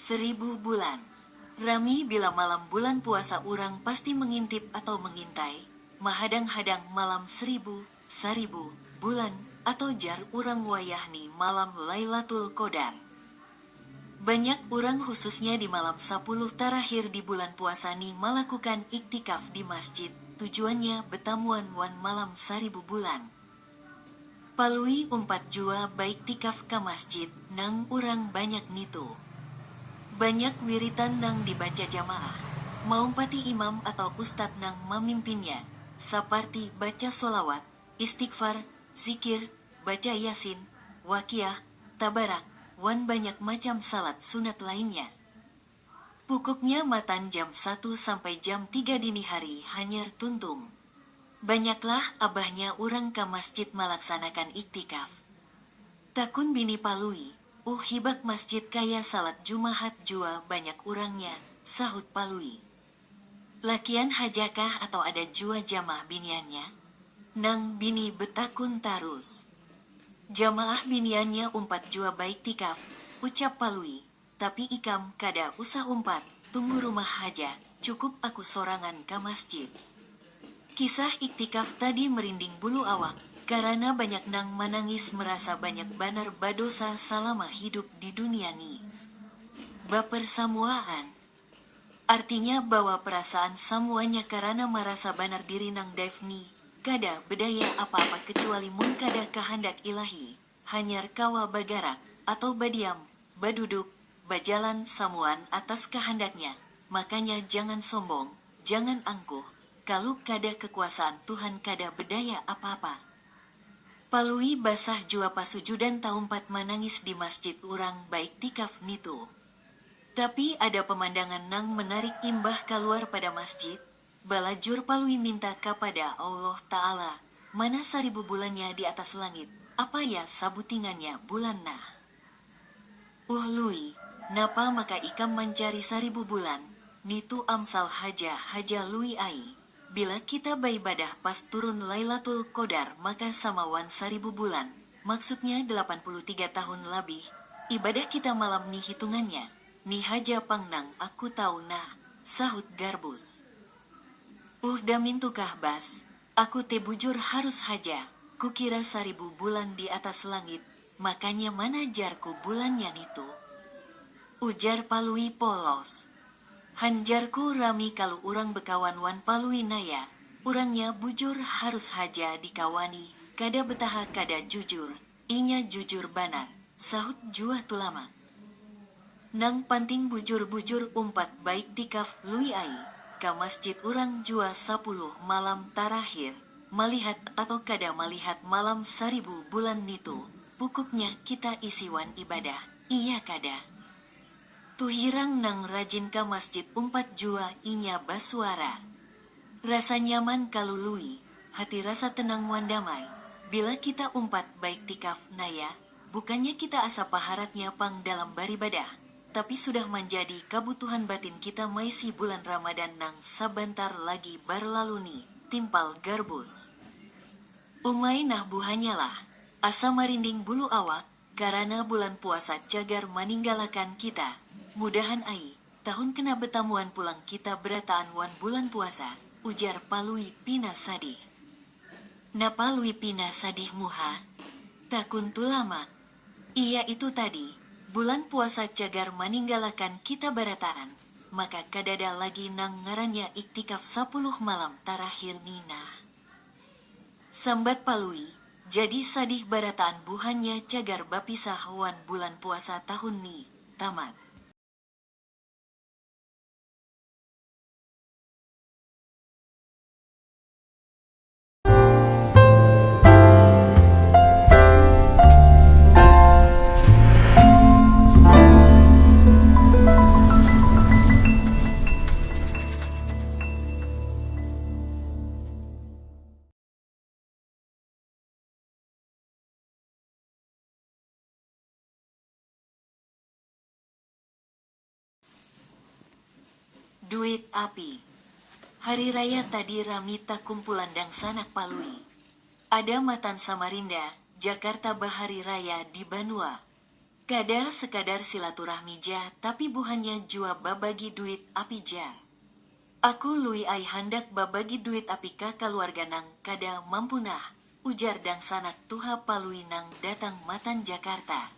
1000 bulan. Rami bila malam bulan puasa urang pasti mengintip atau mengintai, mahadang-hadang malam 1000 bulan, atau jar urang wayahni malam Lailatul Qadar. Banyak orang khususnya di malam 10 terakhir di bulan puasa ni melakukan iktikaf di masjid, tujuannya betamuan wan malam 1000 bulan. Palui umpat jua baik tikaf ke masjid, nang urang banyak nitu. Banyak wiritan nang dibaca jamaah. Maumpati imam atau ustad nang memimpinnya, seperti baca solawat, istighfar, zikir, baca yasin, wakiyah, tabarak, wan banyak macam salat sunat lainnya. Pukuknya matan jam 1 sampai jam 3 dini hari hanyar tuntung. Banyaklah abahnya orang ke masjid melaksanakan iktikaf. Takun bini palui, hibak masjid kaya salat jumahat jua banyak urangnya, sahut palui. Lakian hajakah atau ada jua jamah biniannya? Nang bini betakun tarus. Jamaah biniannya umpat jua baik tikaf, ucap palui. Tapi ikam kada usah umpat, tunggu rumah haja, cukup aku sorangan ke masjid. Kisah iktikaf tadi merinding bulu awak, karena banyak nang menangis merasa banyak banar badosa selama hidup di dunia ni. Bapersamuaan. Artinya bahwa perasaan semuanya karena merasa banar diri nang Daphne, kada bedaya apa-apa kecuali mun kada kehendak ilahi, hanyar kawa bagarak, atau badiam, baduduk, bajalan samuan atas kehendaknya. Makanya jangan sombong, jangan angkuh, kalau kada kekuasaan Tuhan kada bedaya apa-apa. Palui basah jua pasujudan taumpat menangis di masjid urang baik tikaf nitu. Tapi ada pemandangan nang menarik imbah keluar pada masjid. Balajur palui minta kepada Allah Ta'ala, mana 1000 bulannya di atas langit, apa ya sabutingannya bulan nah. Lui, napa maka ikam mencari 1000 bulan, nitu amsal haja lui ai. Bila kita beribadah pas turun Lailatul Qadar maka samawan 1000 bulan, maksudnya 83 tahun lebih. Ibadah kita malam ni hitungannya, ni haja pangnang aku tahu nah, sahut Garbus. Damin tukah bas, aku te bujur harus haja, kukira 1000 bulan di atas langit, makanya mana jarku bulannya nitu. Ujar palui polos. Hanjarku rami kalau urang bekawan wan palui naya, urangnya bujur harus haja dikawani, kada betaha kada jujur, inya jujur banar, sahut jua tulama. Nang panting bujur-bujur umpat baik tikaf lui ai, ke masjid urang jua 10 malam terakhir, melihat atau kada melihat malam 1000 bulan nitu, pukuknya kita isiwan ibadah, iya kada. Tuhirang nang rajin ke masjid umpat jua inya basuara. Rasa nyaman kalului, hati rasa tenang wan damai. Bila kita umpat baik tikaf naya, bukannya kita asa paharatnya pang dalam beribadah, tapi sudah menjadi kebutuhan batin kita maisi bulan Ramadan nang sebentar lagi berlalu ni, timpal Garbus. Umay nah buhannya lah, asa marinding bulu awak, karena bulan puasa cagar meninggalkan kita. Mudahan ai, tahun kena betamuan pulang kita berataan wan bulan puasa, ujar palui pina sadih. Napa lui pina sadih muha? Takun tulama. Iya itu tadi, bulan puasa cagar meninggalkan kita berataan, maka kadada lagi nang ngarannya iktikaf 10 malam terakhir nina. Sambat palui, jadi sadih barataan buhannya cagar bapisah wan bulan puasa tahun ni, tamat. Duit api. Hari raya tadi rami tak kumpulan dang sanak palui. Ada matan Samarinda, Jakarta bahari raya di Banua. Kada sekadar silaturahmi jah, tapi buhannya jua babagi duit api jah. Aku lui ai handak babagi duit api ka keluarga nang kada mampu nah, ujar dang sanak tuha palui nang datang matan Jakarta.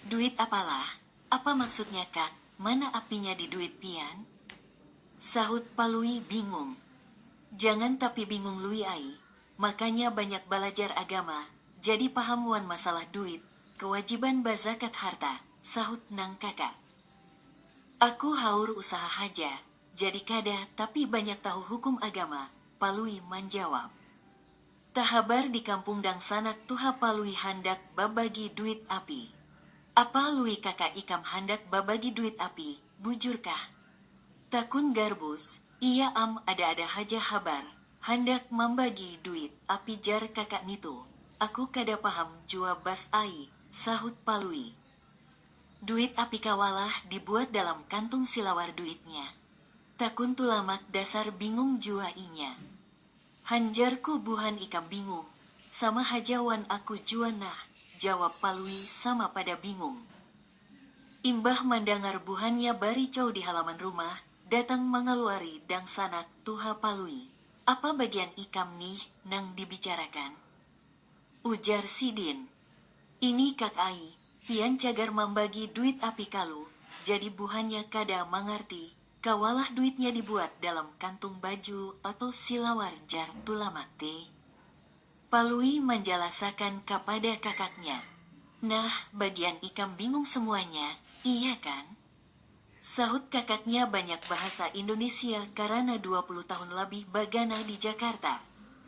Duit apalah? Apa maksudnya kak? Mana apinya di duit pian? Sahut palui bingung. Jangan tapi bingung lui ai. Makanya banyak belajar agama, jadi paham wan masalah duit, kewajiban bazakat harta, sahut nang kakak. Aku haur usaha haja, jadi kada tapi banyak tahu hukum agama, palui menjawab. Tahabar di kampung dang sanak tuha palui handak babagi duit api. Apa lui kakak ikam handak babagi duit api, bujurkah? Takun garbus, iya ada haja habar, hendak membagi duit api jar kakak nitu. Aku kada paham jua bas ai, sahut palui. Duit api kawalah dibuat dalam kantung silawar duitnya. Takun tulamak dasar bingung jua inya. Hanjarku buhan ikam bingung, sama hajawan aku jua nah, jawab palui sama pada bingung. Imbah mendengar buhannya baricau di halaman rumah, datang mengeluari dang sanak tuha palui. Apa bagian ikam nih nang dibicarakan? Ujar Sidin. Ini kak ai, pian cagar membagi duit api kalu, jadi buhannya kada mengerti. Kawalah duitnya dibuat dalam kantung baju atau silawar jar tulamak teh. Palui menjelaskan kepada kakaknya. Nah, bagian ikam bingung semuanya, iya kan? Sahut kakaknya banyak bahasa Indonesia karena 20 tahun lebih bagana di Jakarta.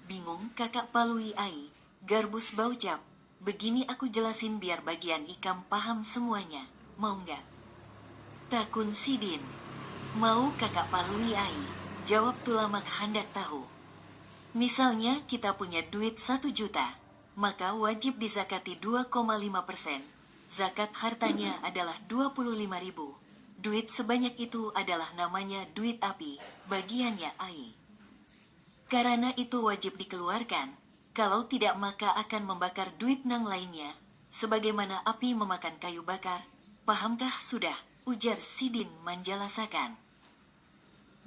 Bingung kakak palui ai, garbus baucap. Begini aku jelasin biar bagian ikam paham semuanya, mau nggak? Takun Sidin. Mau kakak palui ai, jawab tulamak hendak tahu. Misalnya kita punya duit 1 juta, maka wajib dizakati 2,5%. Zakat hartanya adalah 25.000. Duit sebanyak itu adalah namanya duit api, bagiannya ai. Karena itu wajib dikeluarkan, kalau tidak maka akan membakar duit nang lainnya, sebagaimana api memakan kayu bakar. Pahamkah sudah? Ujar Sidin menjelaskan.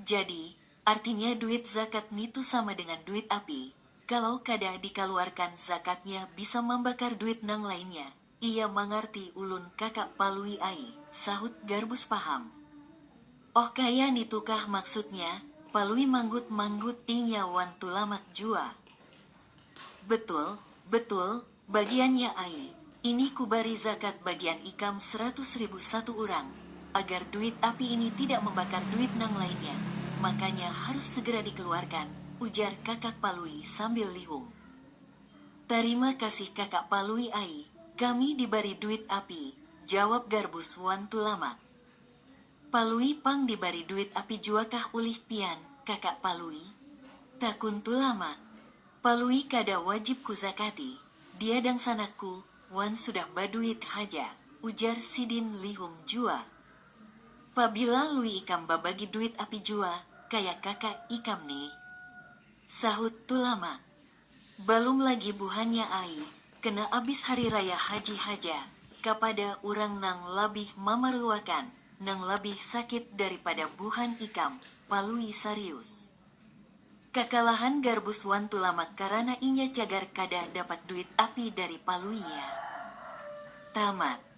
Jadi, artinya duit zakat nitu sama dengan duit api. Kalau kada dikeluarkan zakatnya bisa membakar duit nang lainnya. Ia mengerti ulun kakak palui ai, sahut garbus paham. Oh kaya nitukah maksudnya, palui manggut-manggut inya wan tulamak jua. Betul, bagiannya ai. Ini kubari zakat bagian ikam 100.000 satu orang, agar duit api ini tidak membakar duit nang lainnya. Makanya harus segera dikeluarkan, ujar kakak palui sambil lihung. Terima kasih kakak palui ai, kami diberi duit api, jawab garbus wan tulamak. Palui pang diberi duit api juakah ulih pian, kakak palui? Takun tulamak. Palui kada wajib ku zakati, dia dang sanakku, wan sudah baduit haja, ujar Sidin lihung jua. Pabila lui ikam babagi duit api jua, kayak kakak ikam nih. Sahut tulamak. Belum lagi buhannya ai, kena abis hari raya haji haja, kepada orang nang lebih memerluakan, nang lebih sakit daripada buhan ikam, palui serius. Kekalahan garbus wan tulamak karena inya cagar kada dapat duit api dari paluinya. Tamat.